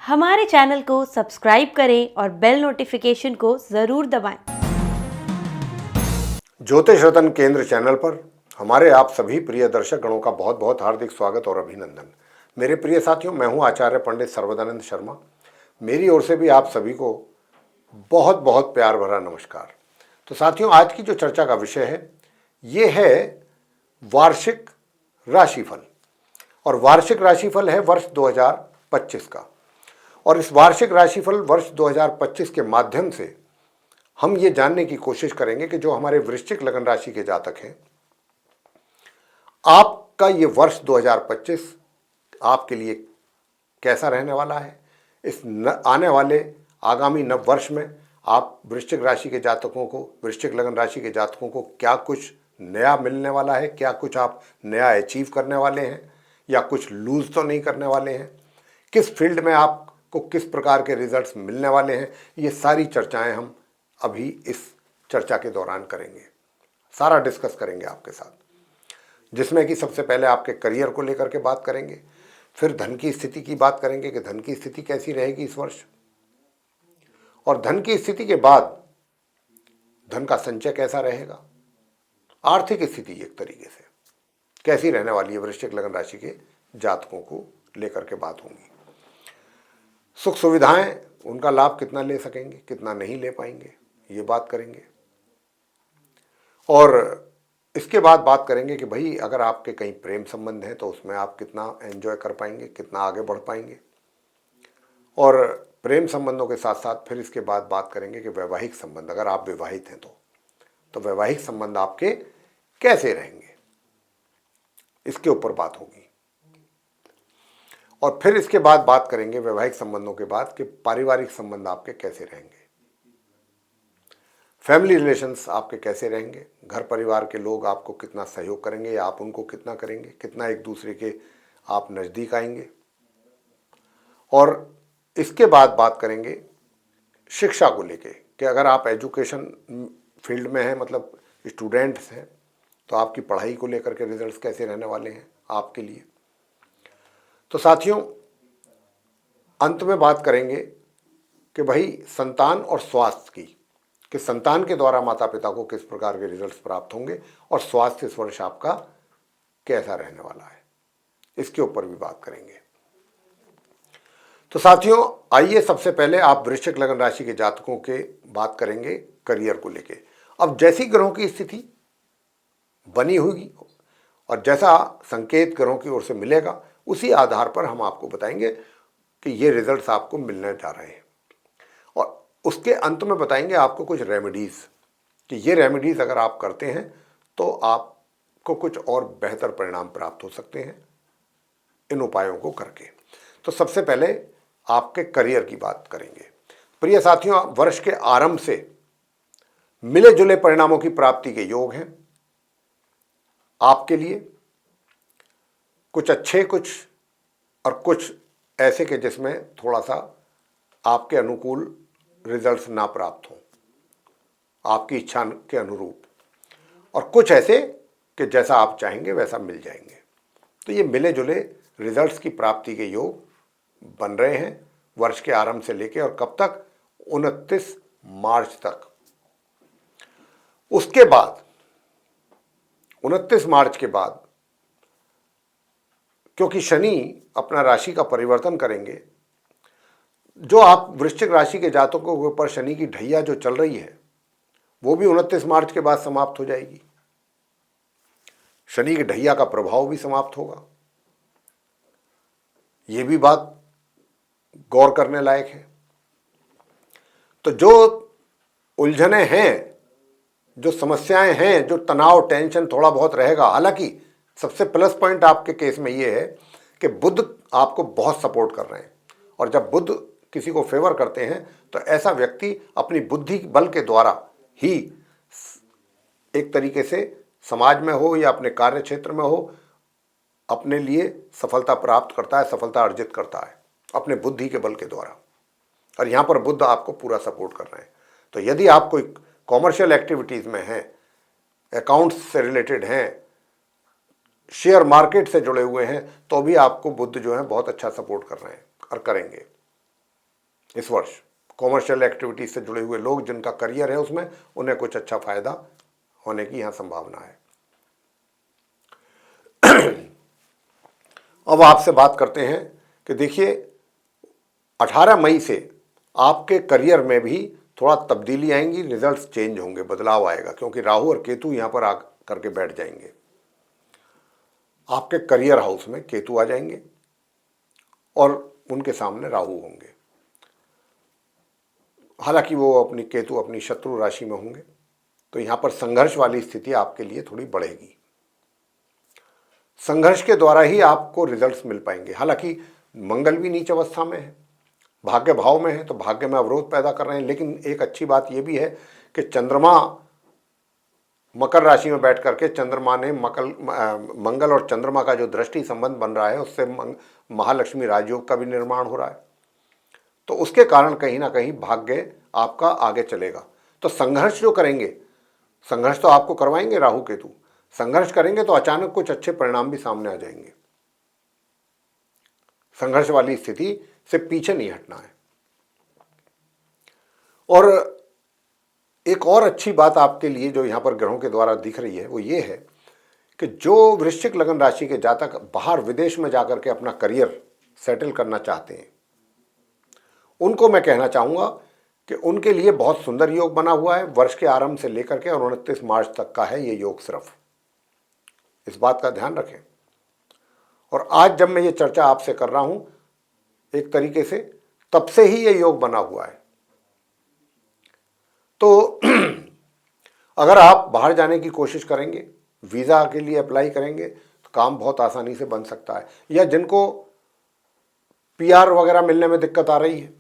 हमारे चैनल को सब्सक्राइब करें और बेल नोटिफिकेशन को ज़रूर दबाएं। ज्योतिष रतन केंद्र चैनल पर हमारे आप सभी प्रिय दर्शक गणों का बहुत बहुत हार्दिक स्वागत और अभिनंदन। मेरे प्रिय साथियों, मैं हूं आचार्य पंडित सर्वदानंद शर्मा। मेरी ओर से भी आप सभी को बहुत बहुत प्यार भरा नमस्कार। तो साथियों, आज की जो चर्चा का विषय है ये है वार्षिक राशिफल। और वार्षिक राशिफल है वर्ष 2025 का। और इस वार्षिक राशिफल वर्ष 2025 के माध्यम से हम ये जानने की कोशिश करेंगे कि जो हमारे वृश्चिक लगन राशि के जातक हैं, आपका ये वर्ष 2025 आपके लिए कैसा रहने वाला है। इस आने वाले आगामी नव वर्ष में आप वृश्चिक राशि के जातकों को, वृश्चिक लगन राशि के जातकों को क्या कुछ नया मिलने वाला है, क्या कुछ आप नया अचीव करने वाले हैं या कुछ लूज तो नहीं करने वाले हैं, किस फील्ड में आपको किस प्रकार के रिजल्ट्स मिलने वाले हैं। ये सारी चर्चाएं हम अभी इस चर्चा के दौरान करेंगे, सारा डिस्कस करेंगे आपके साथ, जिसमें कि सबसे पहले आपके करियर को लेकर के बात करेंगे, फिर धन की स्थिति की बात करेंगे कि धन की स्थिति कैसी रहेगी इस वर्ष, और धन की स्थिति के बाद धन का संचय कैसा रहेगा, आर्थिक स्थिति एक तरीके से कैसी रहने वाली है वृश्चिक लगन राशि के जातकों को लेकर के बात होंगी। सुख सुविधाएं, उनका लाभ कितना ले सकेंगे, कितना नहीं ले पाएंगे, ये बात करेंगे। और इसके बाद बात करेंगे कि भाई अगर आपके कहीं प्रेम संबंध हैं तो उसमें आप कितना एंजॉय कर पाएंगे, कितना आगे बढ़ पाएंगे। और प्रेम संबंधों के साथ साथ फिर इसके बाद बात करेंगे कि वैवाहिक संबंध, अगर आप विवाहित हैं तो वैवाहिक संबंध आपके कैसे रहेंगे, इसके ऊपर बात होगी। और फिर इसके बाद बात करेंगे वैवाहिक संबंधों के बाद कि पारिवारिक संबंध आपके कैसे रहेंगे, फैमिली रिलेशंस आपके कैसे रहेंगे, घर परिवार के लोग आपको कितना सहयोग करेंगे या आप उनको कितना करेंगे, कितना एक दूसरे के आप नज़दीक आएंगे। और इसके बाद बात करेंगे शिक्षा को लेके कि अगर आप एजुकेशन फील्ड में हैं, मतलब स्टूडेंट्स हैं, तो आपकी पढ़ाई को लेकर के रिजल्ट्स कैसे रहने वाले हैं आपके लिए। तो साथियों, अंत में बात करेंगे कि भाई संतान और स्वास्थ्य की, कि संतान के द्वारा माता पिता को किस प्रकार के रिजल्ट्स प्राप्त होंगे और स्वास्थ्य इस वर्ष आपका कैसा रहने वाला है, इसके ऊपर भी बात करेंगे। तो साथियों, आइए सबसे पहले आप वृश्चिक लगन राशि के जातकों के बात करेंगे करियर को लेके। अब जैसी ग्रहों की स्थिति बनी होगी और जैसा संकेत ग्रहों की ओर से मिलेगा, उसी आधार पर हम आपको बताएंगे कि ये रिजल्ट्स आपको मिलने जा रहे हैं। और उसके अंत में बताएंगे आपको कुछ रेमेडीज़, कि ये रेमेडीज़ अगर आप करते हैं तो आपको कुछ और बेहतर परिणाम प्राप्त हो सकते हैं इन उपायों को करके। तो सबसे पहले आपके करियर की बात करेंगे। प्रिय साथियों, वर्ष के आरंभ से मिले जुले परिणामों की प्राप्ति के योग हैं आपके लिए। कुछ अच्छे, कुछ और कुछ ऐसे के जिसमें थोड़ा सा आपके अनुकूल रिजल्ट्स ना प्राप्त हों आपकी इच्छा के अनुरूप, और कुछ ऐसे कि जैसा आप चाहेंगे वैसा मिल जाएंगे। तो ये मिले जुले रिजल्ट्स की प्राप्ति के योग बन रहे हैं वर्ष के आरंभ से लेके, और कब तक, 29 मार्च तक। उसके बाद 29 मार्च के बाद, क्योंकि शनि अपना राशि का परिवर्तन करेंगे, जो आप वृश्चिक राशि के जातकों के ऊपर शनि की ढैया जो चल रही है वो भी 29 मार्च के बाद समाप्त हो जाएगी। शनि की ढैया का प्रभाव भी समाप्त होगा। ये भी बात गौर करने लायक है। तो जो उलझने हैं, जो समस्याएं हैं, जो तनाव, टेंशन थोड़ा बहुत रहेगा। हालांकि सबसे प्लस पॉइंट आपके केस में ये है कि बुध आपको बहुत सपोर्ट कर रहे हैं, और जब बुध किसी को फेवर करते हैं तो ऐसा व्यक्ति अपनी बुद्धि बल के द्वारा ही एक तरीके से समाज में हो या अपने कार्य क्षेत्र में हो, अपने लिए सफलता प्राप्त करता है, सफलता अर्जित करता है अपने बुद्धि के बल के द्वारा। और यहाँ पर बुध आपको पूरा सपोर्ट कर रहे हैं। तो यदि आप कोई कॉमर्शियल एक्टिविटीज़ में हैं, अकाउंट्स से रिलेटेड हैं, शेयर मार्केट से जुड़े हुए हैं, तो भी आपको बुध जो है बहुत अच्छा सपोर्ट कर रहे हैं और करेंगे। इस वर्ष कॉमर्शियल एक्टिविटीज से जुड़े हुए लोग जिनका करियर है उसमें, उन्हें कुछ अच्छा फायदा होने की यहाँ संभावना है। अब आपसे बात करते हैं कि देखिए 18 मई से आपके करियर में भी थोड़ा तब्दीली आएंगी, रिजल्ट्स चेंज होंगे, बदलाव आएगा, क्योंकि राहु और केतु यहाँ पर आ करके बैठ जाएंगे। आपके करियर हाउस में केतु आ जाएंगे और उनके सामने राहु होंगे। हालांकि वो अपनी केतु अपनी शत्रु राशि में होंगे, तो यहाँ पर संघर्ष वाली स्थिति आपके लिए थोड़ी बढ़ेगी। संघर्ष के द्वारा ही आपको रिजल्ट्स मिल पाएंगे। हालांकि मंगल भी नीच अवस्था में है, भाग्य भाव में है, तो भाग्य में अवरोध पैदा कर रहे हैं। लेकिन एक अच्छी बात यह भी है कि चंद्रमा मकर राशि में बैठ करके चंद्रमा ने मंगल और चंद्रमा का जो दृष्टि संबंध बन रहा है, उससे महालक्ष्मी राजयोग का भी निर्माण हो रहा है। तो उसके कारण कहीं ना कहीं भाग्य आपका आगे चलेगा। तो संघर्ष जो करेंगे, संघर्ष तो आपको करवाएंगे राहु केतु, संघर्ष करेंगे तो अचानक कुछ अच्छे परिणाम भी सामने आ जाएंगे। संघर्ष वाली स्थिति से पीछे नहीं हटना है। और एक और अच्छी बात आपके लिए जो यहां पर ग्रहों के द्वारा दिख रही है वो ये है कि जो वृश्चिक लगन राशि के जातक बाहर विदेश में जाकर के अपना करियर सेटल करना चाहते हैं, उनको मैं कहना चाहूंगा कि उनके लिए बहुत सुंदर योग बना हुआ है। वर्ष के आरंभ से लेकर के और 29 मार्च तक का है ये योग सिर्फ, इस बात का ध्यान रखें। और आज जब मैं ये चर्चा आपसे कर रहा हूं, एक तरीके से तब से ही ये योग बना हुआ है। तो अगर आप बाहर जाने की कोशिश करेंगे, वीज़ा के लिए अप्लाई करेंगे, तो काम बहुत आसानी से बन सकता है। या जिनको पीआर वगैरह मिलने में दिक्कत आ रही है,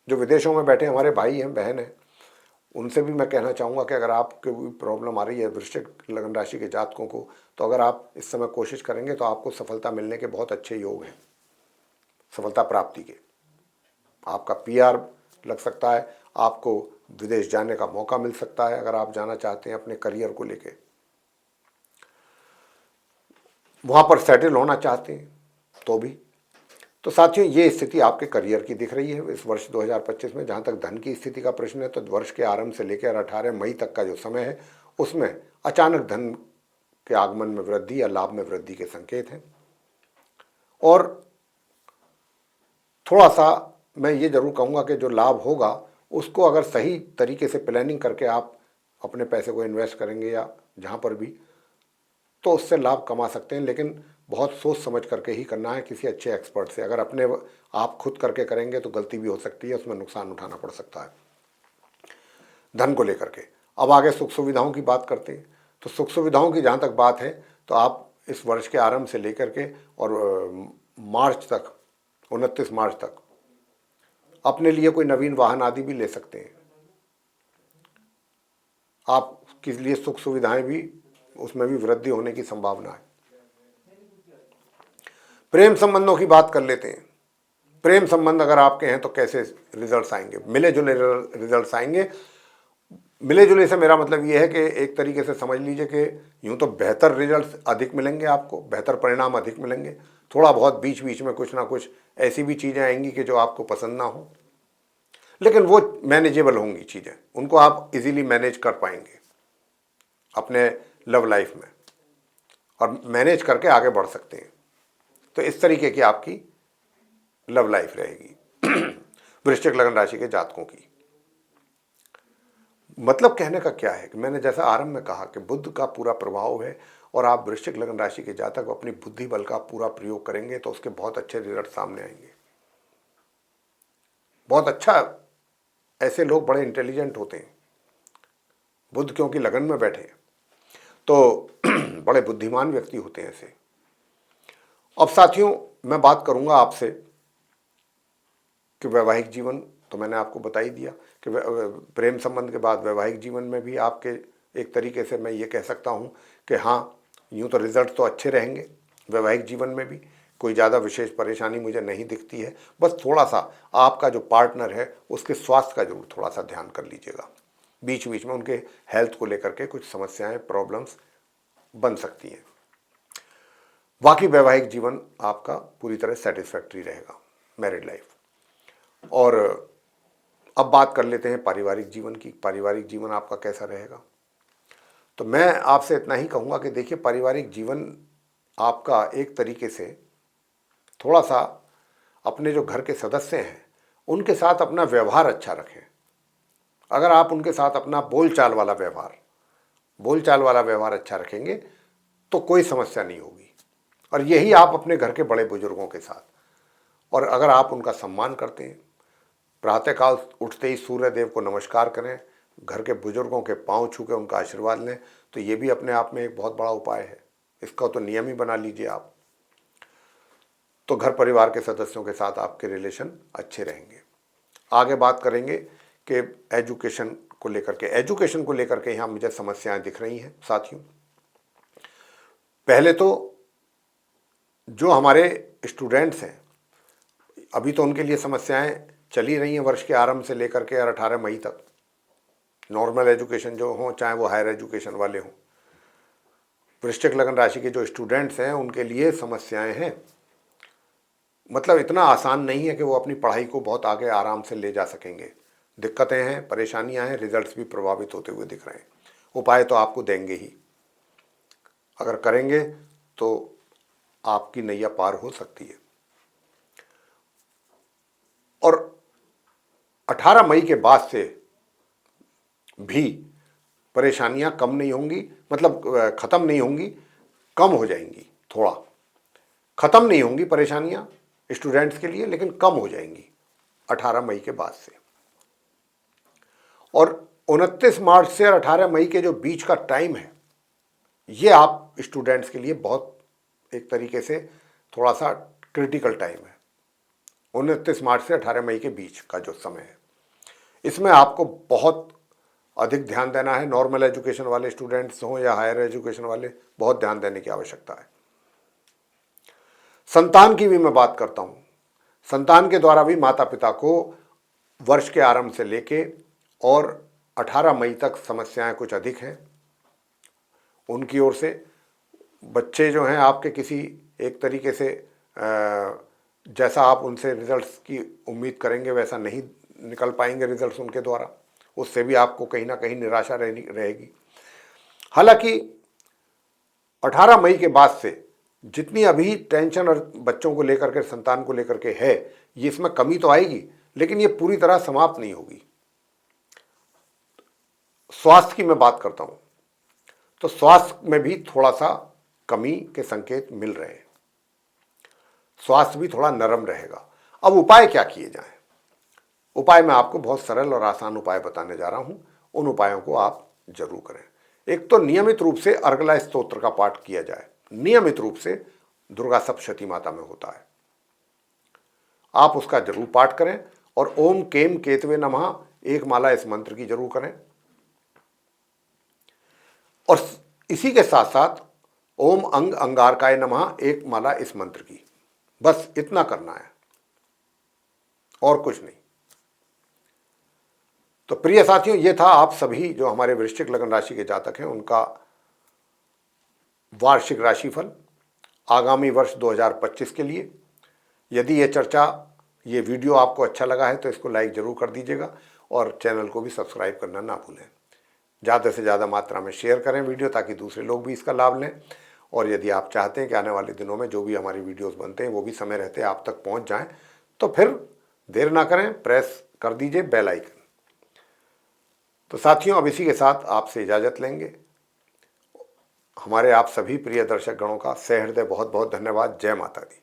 जो विदेशों में बैठे हमारे भाई हैं बहन हैं, उनसे भी मैं कहना चाहूँगा कि अगर आपको कोई प्रॉब्लम आ रही है वृश्चिक लगन राशि के जातकों को, तो अगर आप इस समय कोशिश करेंगे तो आपको सफलता मिलने के बहुत अच्छे योग हैं, सफलता प्राप्ति के। आपका पीआर लग सकता है, आपको विदेश जाने का मौका मिल सकता है अगर आप जाना चाहते हैं अपने करियर को लेके, वहाँ पर सेटल होना चाहते हैं तो भी। तो साथियों, ये स्थिति आपके करियर की दिख रही है इस वर्ष 2025 में। जहाँ तक धन की स्थिति का प्रश्न है, तो वर्ष के आरंभ से लेकर 18 मई तक का जो समय है, उसमें अचानक धन के आगमन में वृद्धि या लाभ में वृद्धि के संकेत हैं। और थोड़ा सा मैं ये जरूर कहूँगा कि जो लाभ होगा उसको अगर सही तरीके से प्लानिंग करके आप अपने पैसे को इन्वेस्ट करेंगे या जहाँ पर भी, तो उससे लाभ कमा सकते हैं। लेकिन बहुत सोच समझ करके ही करना है, किसी अच्छे एक्सपर्ट से। अगर अपने आप खुद करके करेंगे तो गलती भी हो सकती है, उसमें नुकसान उठाना पड़ सकता है धन को लेकर के। अब आगे सुख सुविधाओं की बात करते हैं। तो सुख सुविधाओं की जहाँ तक बात है, तो आप इस वर्ष के आरंभ से लेकर के और मार्च तक, 29 मार्च तक अपने लिए कोई नवीन वाहन आदि भी ले सकते हैं। आपके लिए सुख सुविधाएं भी, उसमें भी वृद्धि होने की संभावना है। प्रेम संबंधों की बात कर लेते हैं। प्रेम संबंध अगर आपके हैं तो कैसे रिजल्ट्स आएंगे? मिले जुले रिजल्ट्स आएंगे। मिले जुले से मेरा मतलब ये है कि एक तरीके से समझ लीजिए कि यूं तो बेहतर रिजल्ट्स अधिक मिलेंगे आपको, बेहतर परिणाम अधिक मिलेंगे। थोड़ा बहुत बीच बीच में कुछ ना कुछ ऐसी भी चीज़ें आएंगी कि जो आपको पसंद ना हो, लेकिन वो मैनेजेबल होंगी चीज़ें, उनको आप इजीली मैनेज कर पाएंगे अपने लव लाइफ में और मैनेज करके आगे बढ़ सकते हैं। तो इस तरीके की आपकी लव लाइफ रहेगी वृश्चिक लगन राशि के जातकों की। मतलब कहने का क्या है कि मैंने जैसा आरंभ में कहा कि बुध का पूरा प्रभाव है और आप वृश्चिक लगन राशि के जातक अपनी बुद्धि बल का पूरा प्रयोग करेंगे तो उसके बहुत अच्छे रिजल्ट सामने आएंगे। बहुत अच्छा, ऐसे लोग बड़े इंटेलिजेंट होते हैं। बुध क्योंकि लगन में बैठे तो बड़े बुद्धिमान व्यक्ति होते हैं ऐसे। अब साथियों, मैं बात करूंगा आपसे कि वैवाहिक जीवन तो मैंने आपको बता ही दिया कि प्रेम संबंध के बाद वैवाहिक जीवन में भी आपके एक तरीके से मैं ये कह सकता हूँ कि हाँ, यूँ तो रिजल्ट तो अच्छे रहेंगे। वैवाहिक जीवन में भी कोई ज़्यादा विशेष परेशानी मुझे नहीं दिखती है। बस थोड़ा सा आपका जो पार्टनर है उसके स्वास्थ्य का जरूर थोड़ा सा ध्यान कर लीजिएगा। बीच बीच में उनके हेल्थ को लेकर के कुछ समस्याएं, प्रॉब्लम्स बन सकती हैं। बाकी वैवाहिक जीवन आपका पूरी तरह सेटिस्फैक्ट्री रहेगा, मैरिड लाइफ। और अब बात कर लेते हैं पारिवारिक जीवन की। पारिवारिक जीवन आपका कैसा रहेगा? तो मैं आपसे इतना ही कहूँगा कि देखिए, पारिवारिक जीवन आपका एक तरीके से थोड़ा सा अपने जो घर के सदस्य हैं उनके साथ अपना व्यवहार अच्छा रखें। अगर आप उनके साथ अपना बोलचाल वाला व्यवहार अच्छा रखेंगे तो कोई समस्या नहीं होगी। और यही आप अपने घर के बड़े बुजुर्गों के साथ, और अगर आप उनका सम्मान करते हैं, प्रातःकाल उठते ही सूर्य देव को नमस्कार करें, घर के बुजुर्गों के पांव छू के उनका आशीर्वाद लें, तो ये भी अपने आप में एक बहुत बड़ा उपाय है। इसका तो नियम ही बना लीजिए आप, तो घर परिवार के सदस्यों के साथ आपके रिलेशन अच्छे रहेंगे। आगे बात करेंगे कि एजुकेशन को लेकर के यहाँ मुझे समस्याएं दिख रही हैं साथियों। पहले तो जो हमारे स्टूडेंट्स हैं, अभी तो उनके लिए समस्याएं चली रही हैं वर्ष के आरंभ से लेकर के 18 मई तक। नॉर्मल एजुकेशन जो हो, चाहे वो हायर एजुकेशन वाले हों, वृश्चिक लग्न राशि के जो स्टूडेंट्स हैं उनके लिए समस्याएं हैं। मतलब इतना आसान नहीं है कि वो अपनी पढ़ाई को बहुत आगे आराम से ले जा सकेंगे। दिक्कतें हैं, परेशानियां हैं, रिजल्ट्स भी प्रभावित होते हुए दिख रहे हैं। उपाय तो आपको देंगे ही, अगर करेंगे तो आपकी नैया पार हो सकती है। और 18 मई के बाद से भी परेशानियां कम नहीं होंगी, मतलब ख़त्म नहीं होंगी, कम हो जाएंगी। थोड़ा ख़त्म नहीं होंगी परेशानियां स्टूडेंट्स के लिए, लेकिन कम हो जाएंगी 18 मई के बाद से। और 29 मार्च से 18 मई के जो बीच का टाइम है, ये आप स्टूडेंट्स के लिए बहुत एक तरीके से थोड़ा सा क्रिटिकल टाइम है। 29 मार्च से 18 मई के बीच का जो समय है, इसमें आपको बहुत अधिक ध्यान देना है। नॉर्मल एजुकेशन वाले स्टूडेंट्स हों या हायर एजुकेशन वाले, बहुत ध्यान देने की आवश्यकता है। संतान की भी मैं बात करता हूँ। संतान के द्वारा भी माता पिता को वर्ष के आरंभ से लेके और 18 मई तक समस्याएं कुछ अधिक हैं उनकी ओर से। बच्चे जो हैं आपके किसी एक तरीके से जैसा आप उनसे रिजल्ट्स की उम्मीद करेंगे वैसा नहीं निकल पाएंगे रिजल्ट्स उनके द्वारा, उससे भी आपको कहीं ना कहीं निराशा रहेगी। हालांकि 18 मई के बाद से जितनी अभी टेंशन और बच्चों को लेकर के, संतान को लेकर के है, ये इसमें कमी तो आएगी, लेकिन ये पूरी तरह समाप्त नहीं होगी। स्वास्थ्य की मैं बात करता हूं, तो स्वास्थ्य में भी थोड़ा सा कमी के संकेत मिल रहे हैं। स्वास्थ्य भी थोड़ा नरम रहेगा। अब उपाय क्या किए जाएं? उपाय मैं आपको बहुत सरल और आसान उपाय बताने जा रहा हूं, उन उपायों को आप जरूर करें। एक तो नियमित रूप से अर्गला स्तोत्र का पाठ किया जाए। नियमित रूप से दुर्गा सप्तशती माता में होता है, आप उसका जरूर पाठ करें। और ओम केम केतवे नमः एक माला इस मंत्र की जरूर करें। और इसी के साथ साथ ओम अंग अंगारकाय नमः एक माला इस मंत्र की, बस इतना करना है और कुछ नहीं। तो प्रिय साथियों, ये था आप सभी जो हमारे वृश्चिक लग्न राशि के जातक हैं उनका वार्षिक राशिफल आगामी वर्ष 2025 के लिए। यदि ये वीडियो आपको अच्छा लगा है तो इसको लाइक जरूर कर दीजिएगा और चैनल को भी सब्सक्राइब करना ना भूलें। ज़्यादा से ज़्यादा मात्रा में शेयर करें वीडियो, ताकि दूसरे लोग भी इसका लाभ लें। और यदि आप चाहते हैं कि आने वाले दिनों में जो भी हमारी वीडियोस बनते हैं वो भी समय रहते आप तक पहुंच जाएं, तो फिर देर ना करें, प्रेस कर दीजिए बेल आइकन। तो साथियों, अब इसी के साथ आपसे इजाज़त लेंगे। हमारे आप सभी प्रिय दर्शक गणों का सहृदय बहुत बहुत धन्यवाद। जय माता दी।